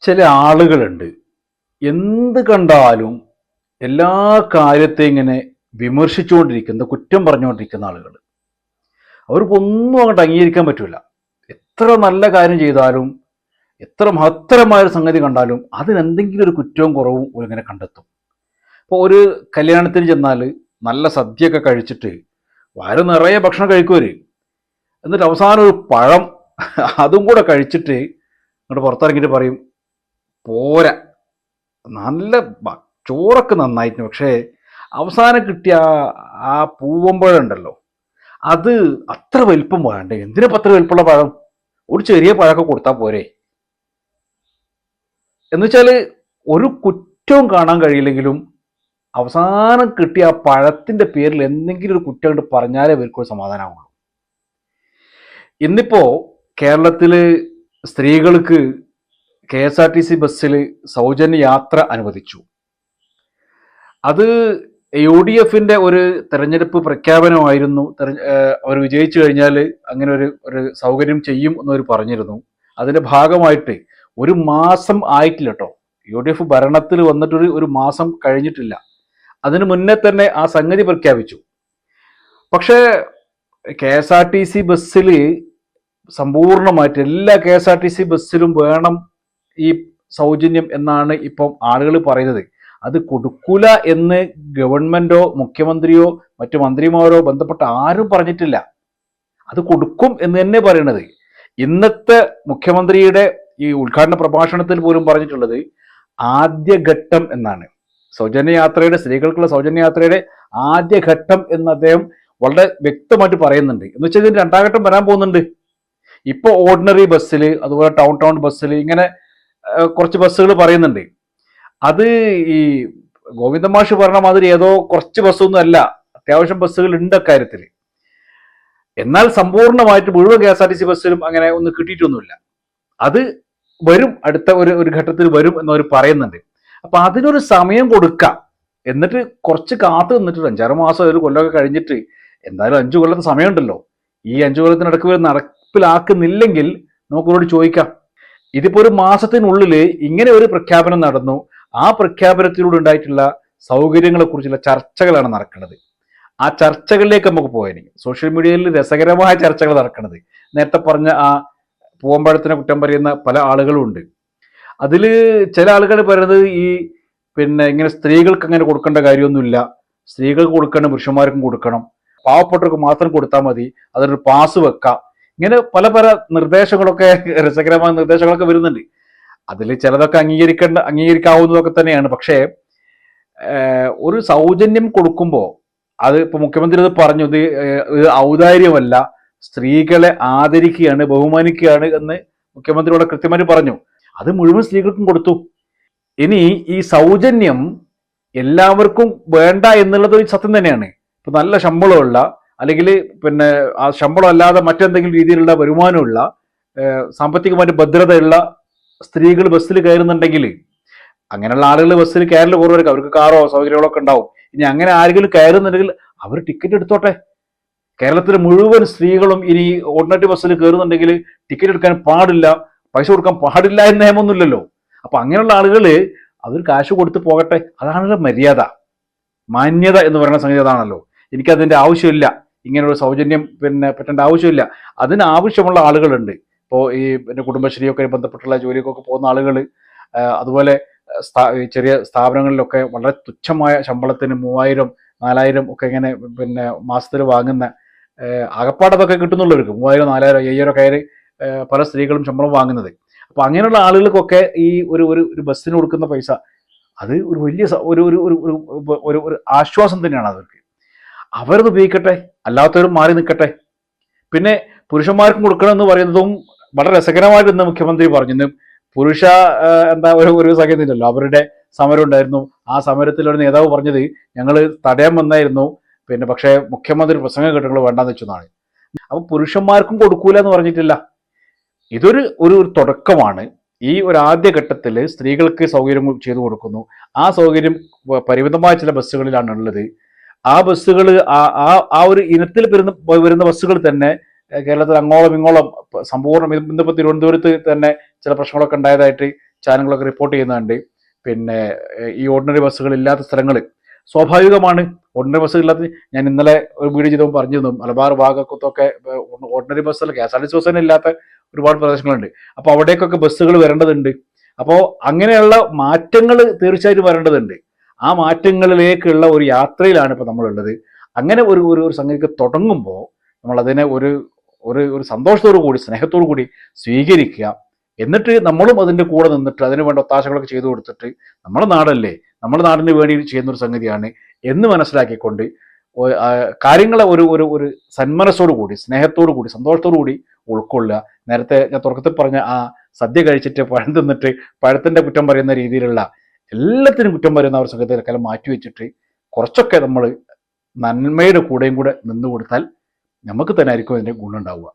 ചില ആളുകളുണ്ട്, എന്ത് കണ്ടാലും എല്ലാ കാര്യത്തെയും ഇങ്ങനെ വിമർശിച്ചുകൊണ്ടിരിക്കുന്ന, കുറ്റം പറഞ്ഞുകൊണ്ടിരിക്കുന്ന ആളുകൾ. അവർക്കൊന്നും അങ്ങോട്ട് അംഗീകരിക്കാൻ പറ്റൂല. എത്ര നല്ല കാര്യം ചെയ്താലും, എത്ര മഹത്തരമായൊരു സംഗതി കണ്ടാലും അതിനെന്തെങ്കിലും ഒരു കുറ്റവും കുറവും ഇങ്ങനെ കണ്ടെത്തും. ഇപ്പോൾ ഒരു കല്യാണത്തിന് ചെന്നാൽ നല്ല സദ്യയൊക്കെ കഴിച്ചിട്ട് വയറ് നിറയെ ഭക്ഷണം കഴിക്കുവര്, എന്നിട്ട് അവസാനം ഒരു പഴം അതും കൂടെ കഴിച്ചിട്ട് ഇങ്ങോട്ട് പുറത്തിറങ്ങിയിട്ട് പറയും, പോരാ, നല്ല ചോറൊക്കെ നന്നായിരുന്നു, പക്ഷേ അവസാനം കിട്ടിയ ആ പൂവമ്പഴം ഉണ്ടല്ലോ, അത് അത്ര വലിപ്പം വേണ്ടേ, എന്തിനാ അത്ര വലിപ്പമുള്ള പഴം, ഒരു ചെറിയ പഴമൊക്കെ കൊടുത്താൽ പോരെ. എന്ന് വെച്ചാൽ ഒരു കുറ്റവും കാണാൻ കഴിയില്ലെങ്കിലും അവസാനം കിട്ടിയ ആ പഴത്തിന്റെ പേരിൽ എന്തെങ്കിലും ഒരു കുറ്റം കൊണ്ട് പറഞ്ഞാലേ ഇവർക്കൊരു സമാധാനമാവുള്ളൂ. ഇന്നിപ്പോ കേരളത്തില് സ്ത്രീകൾക്ക് KSRTC ബസ്സിൽ സൗജന്യ യാത്ര അനുവദിച്ചു. അത് UDFന്റെ ഒരു തെരഞ്ഞെടുപ്പ് പ്രഖ്യാപനമായിരുന്നു. അവർ വിജയിച്ചു കഴിഞ്ഞാൽ അങ്ങനെ ഒരു സൗകര്യം ചെയ്യും എന്നവർ പറഞ്ഞിരുന്നു. അതിന്റെ ഭാഗമായിട്ട് ഒരു മാസം ആയിട്ടില്ല കേട്ടോ, UDF ഭരണത്തിൽ വന്നിട്ട് ഒരു മാസം കഴിഞ്ഞിട്ടില്ല. അതിനു മുന്നേ തന്നെ ആ സംഗതി പ്രഖ്യാപിച്ചു. പക്ഷേ KSRTC ബസ്സിൽ സമ്പൂർണ്ണമായിട്ട് എല്ലാ KSRTC ബസ്സിലും വേണം ഈ സൗജന്യം എന്നാണ് ഇപ്പം ആളുകൾ പറയുന്നത്. അത് കൊടുക്കൂല എന്ന് ഗവൺമെന്റോ മുഖ്യമന്ത്രിയോ മറ്റു മന്ത്രിമാരോ ബന്ധപ്പെട്ട ആരും പറഞ്ഞിട്ടില്ല. അത് കൊടുക്കും എന്ന് തന്നെ പറയണത്. ഇന്നത്തെ മുഖ്യമന്ത്രിയുടെ ഈ ഉദ്ഘാടന പ്രഭാഷണത്തിൽ പോലും പറഞ്ഞിട്ടുള്ളത് ആദ്യഘട്ടം എന്നാണ്. സൗജന്യ യാത്രയുടെ, സ്ത്രീകൾക്കുള്ള സൗജന്യ യാത്രയുടെ ആദ്യഘട്ടം എന്ന് അദ്ദേഹം വളരെ വ്യക്തമായിട്ട് പറയുന്നുണ്ട്. എന്ന് വെച്ചാൽ ഇതിന് രണ്ടാം ഘട്ടം വരാൻ പോകുന്നുണ്ട്. ഇപ്പൊ ഓർഡിനറി ബസ്സിൽ, അതുപോലെ ടൗൺ ബസ്സിൽ, ഇങ്ങനെ കുറച്ച് ബസ്സുകൾ പറയുന്നുണ്ട്. അത് ഈ ഗോവിന്ദമാഷ് പറഞ്ഞ മാതിരി ഏതോ കുറച്ച് ബസ്സൊന്നും അല്ല, അത്യാവശ്യം ബസ്സുകൾ ഉണ്ട് അക്കാര്യത്തിൽ. എന്നാൽ സമ്പൂർണ്ണമായിട്ട് മുഴുവൻ KSRTC ബസ്സിലും അങ്ങനെ ഒന്നും കിട്ടിയിട്ടൊന്നുമില്ല. അത് വരും, അടുത്ത ഒരു ഘട്ടത്തിൽ വരും എന്നവർ പറയുന്നുണ്ട്. അപ്പൊ അതിനൊരു സമയം കൊടുക്കാം, എന്നിട്ട് കുറച്ച് കാത്തു നിന്നിട്ട് 5-6 മാസം, ഒരു കൊല്ലമൊക്കെ കഴിഞ്ഞിട്ട്, എന്തായാലും 5 കൊല്ലത്തെ സമയമുണ്ടല്ലോ, ഈ 5 കൊല്ലത്തിനടക്ക് നടപ്പിലാക്കുന്നില്ലെങ്കിൽ നമുക്കവരോട് ചോദിക്കാം. ഇതിപ്പോ ഒരു മാസത്തിനുള്ളിൽ ഇങ്ങനെ ഒരു പ്രഖ്യാപനം നടന്നു. ആ പ്രഖ്യാപനത്തിലൂടെ ഉണ്ടായിട്ടുള്ള സൗകര്യങ്ങളെ കുറിച്ചുള്ള ചർച്ചകളാണ് നടക്കുന്നത്. ആ ചർച്ചകളിലേക്ക് നമുക്ക് പോയാൽ സോഷ്യൽ മീഡിയയിൽ രസകരമായ ചർച്ചകൾ നടക്കുന്നത്. നേരത്തെ പറഞ്ഞ ആ പൂവമ്പഴത്തിനെ കുറ്റം പറയുന്ന പല ആളുകളും ഉണ്ട്. അതിൽ ചില ആളുകൾ പറയുന്നത് ഇങ്ങനെ സ്ത്രീകൾക്ക് അങ്ങനെ കൊടുക്കേണ്ട കാര്യമൊന്നുമില്ല, സ്ത്രീകൾക്ക് കൊടുക്കേണ്ട പുരുഷന്മാർക്കും കൊടുക്കണം, പാവപ്പെട്ടവർക്ക് മാത്രം കൊടുത്താൽ മതി, അതൊരു പാസ് വെക്കാം, ഇങ്ങനെ പല നിർദ്ദേശങ്ങളൊക്കെ, രസകരമായ നിർദ്ദേശങ്ങളൊക്കെ വരുന്നുണ്ട്. അതിൽ ചിലതൊക്കെ അംഗീകരിക്കാവുന്നതൊക്കെ തന്നെയാണ്. പക്ഷേ ഒരു സൗജന്യം കൊടുക്കുമ്പോൾ അത് ഇപ്പൊ മുഖ്യമന്ത്രി അത് പറഞ്ഞു, ഇത് ഔദാര്യമല്ല, സ്ത്രീകളെ ആദരിക്കുകയാണ്, ബഹുമാനിക്കുകയാണ് എന്ന് മുഖ്യമന്ത്രിയോട് കൃത്യമായിട്ട് പറഞ്ഞു. അത് മുഴുവൻ സ്ത്രീകൾക്കും കൊടുത്തു. ഇനി ഈ സൗജന്യം എല്ലാവർക്കും വേണ്ട എന്നുള്ളത് ഒരു സത്യം തന്നെയാണ്. ഇപ്പൊ നല്ല ശമ്പളമുള്ള, അല്ലെങ്കിൽ ആ ശമ്പളം അല്ലാതെ മറ്റെന്തെങ്കിലും രീതിയിലുള്ള വരുമാനമുള്ള, സാമ്പത്തികമായിട്ട് ഭദ്രതയുള്ള സ്ത്രീകൾ ബസ്സിൽ കയറുന്നുണ്ടെങ്കിൽ, അങ്ങനെയുള്ള ആളുകൾ ബസ്സിൽ കയറൽ കുറവായിരിക്കും, അവർക്ക് കാറോ സൗകര്യങ്ങളൊക്കെ ഉണ്ടാവും. ഇനി അങ്ങനെ ആരെങ്കിലും കയറുന്നുണ്ടെങ്കിൽ അവർ ടിക്കറ്റ് എടുത്തോട്ടെ. കേരളത്തിലെ മുഴുവൻ സ്ത്രീകളും ഇനി ഓർഡിനറി ബസ്സിൽ കയറുന്നുണ്ടെങ്കിൽ ടിക്കറ്റ് എടുക്കാൻ പാടില്ല, പൈസ കൊടുക്കാൻ പാടില്ല എന്ന നിയമമൊന്നുമില്ലല്ലോ. അപ്പൊ അങ്ങനെയുള്ള ആളുകൾ അവർ കാശ് കൊടുത്ത് പോകട്ടെ. അതാണല്ലോ മര്യാദ, മാന്യത എന്ന് പറയുന്ന സംഗതി അതാണല്ലോ. എനിക്കതിന്റെ ആവശ്യമില്ല, ഇങ്ങനെയുള്ള സൗജന്യം പറ്റേണ്ട ആവശ്യമില്ല. അതിന് ആവശ്യമുള്ള ആളുകളുണ്ട്. ഇപ്പോൾ കുടുംബശ്രീയൊക്കെ ബന്ധപ്പെട്ടുള്ള ജോലിക്കൊക്കെ പോകുന്ന ആളുകൾ, അതുപോലെ ചെറിയ സ്ഥാപനങ്ങളിലൊക്കെ വളരെ തുച്ഛമായ ശമ്പളത്തിന് 3000-4000 ഒക്കെ ഇങ്ങനെ മാസത്തിൽ വാങ്ങുന്ന, ആകപ്പാടതൊക്കെ കിട്ടുന്നുള്ളവർക്ക് 3000-4000-5000 ഒക്കെ പല സ്ത്രീകളും ശമ്പളം വാങ്ങുന്നത്. അപ്പൊ അങ്ങനെയുള്ള ആളുകൾക്കൊക്കെ ഈ ഒരു ബസ്സിന് കൊടുക്കുന്ന പൈസ അത് ഒരു വലിയ ഒരു ആശ്വാസം തന്നെയാണ് അവർക്ക്. അവരത് ഉപയോഗിക്കട്ടെ, അല്ലാത്തവരും മാറി നിൽക്കട്ടെ. പിന്നെ പുരുഷന്മാർക്കും കൊടുക്കണം എന്ന് പറയുന്നതും വളരെ രസകരമായിട്ട് ഇന്ന് മുഖ്യമന്ത്രി പറഞ്ഞു. പുരുഷ ഒരു സംഗതിയില്ലല്ലോ, അവരുടെ സമരം ഉണ്ടായിരുന്നു. ആ സമരത്തിൽ ഒരു നേതാവ് പറഞ്ഞത്, ഞങ്ങൾ തടയാൻ വന്നായിരുന്നു, പക്ഷേ മുഖ്യമന്ത്രി പ്രസംഗം കേട്ടുകൾ വേണ്ടാന്ന് വെച്ചതാണ്. അപ്പൊ പുരുഷന്മാർക്കും കൊടുക്കൂല എന്ന് പറഞ്ഞിട്ടില്ല. ഇതൊരു തുടക്കമാണ്. ഈ ഒരു ആദ്യഘട്ടത്തിൽ സ്ത്രീകൾക്ക് സൗകര്യം ചെയ്തു കൊടുക്കുന്നു. ആ സൗകര്യം പരിമിതമായ ചില ബസ്സുകളിലാണ് ഉള്ളത്. ആ ബസ്സുകൾ ആ ഒരു ഇനത്തിൽ വരുന്ന ബസ്സുകൾ തന്നെ കേരളത്തിൽ അങ്ങോളം ഇങ്ങോളം സമ്പൂർണ്ണം, ഇന്നിപ്പോൾ തിരുവനന്തപുരത്ത് തന്നെ ചില പ്രശ്നങ്ങളൊക്കെ ഉണ്ടായതായിട്ട് ചാനലുകളൊക്കെ റിപ്പോർട്ട് ചെയ്യുന്നുണ്ട്. പിന്നെ ഈ ഓർഡിനറി ബസ്സുകൾ ഇല്ലാത്ത സ്ഥലങ്ങൾ സ്വാഭാവികമാണ്. ഓർഡിനറി ബസ്സുകളില്ലാത്ത, ഞാൻ ഇന്നലെ ഒരു വീഡിയോ ചെയ്തപ്പോൾ പറഞ്ഞിരുന്നു, മലബാർ ഭാഗത്തൊക്കെ ഓർഡിനറി ബസ്സല്ല, KSRTC ബസ് തന്നെ ഇല്ലാത്ത ഒരുപാട് പ്രദേശങ്ങളുണ്ട്. അപ്പോൾ അവിടേക്കൊക്കെ ബസ്സുകൾ വരേണ്ടതുണ്ട്. അപ്പോൾ അങ്ങനെയുള്ള മാറ്റങ്ങൾ തീർച്ചയായിട്ടും വരേണ്ടതുണ്ട്. ആ മാറ്റങ്ങളിലേക്കുള്ള ഒരു യാത്രയിലാണ് ഇപ്പോൾ നമ്മളുള്ളത്. അങ്ങനെ ഒരു ഒരു ഒരു സംഗതിക്ക് തുടങ്ങുമ്പോൾ നമ്മൾ അതിനെ ഒരു ഒരു ഒരു സന്തോഷത്തോടു കൂടി, സ്നേഹത്തോടു കൂടി സ്വീകരിക്കുക. എന്നിട്ട് നമ്മളും അതിൻ്റെ കൂടെ നിന്നിട്ട് അതിന് വേണ്ട ഒത്താശകളൊക്കെ ചെയ്തു കൊടുത്തിട്ട് നമ്മുടെ നാടല്ലേ, നമ്മുടെ നാടിന് വേണ്ടി ചെയ്യുന്ന ഒരു സംഗതിയാണ് എന്ന് മനസ്സിലാക്കിക്കൊണ്ട് കാര്യങ്ങളെ ഒരു ഒരു ഒരു സന്മനസ്സോടു കൂടി, സ്നേഹത്തോടു കൂടി, സന്തോഷത്തോടു കൂടി ഉൾക്കൊള്ളുക. നേരത്തെ ഞാൻ തുടക്കത്തിൽ പറഞ്ഞ ആ സദ്യ കഴിച്ചിട്ട് പഴം തിന്നിട്ട് പഴത്തിൻ്റെ കുറ്റം പറയുന്ന രീതിയിലുള്ള, എല്ലാത്തിനും കുറ്റം പറയുന്ന ഒരു സംഗതിയിലൊക്കെ മാറ്റിവെച്ചിട്ട് കുറച്ചൊക്കെ നമ്മൾ നന്മയുടെ കൂടെയും കൂടെ നിന്നു കൊടുത്താൽ നമുക്ക് തന്നെ ആയിരിക്കും അതിൻ്റെ ഗുണം ഉണ്ടാവുക.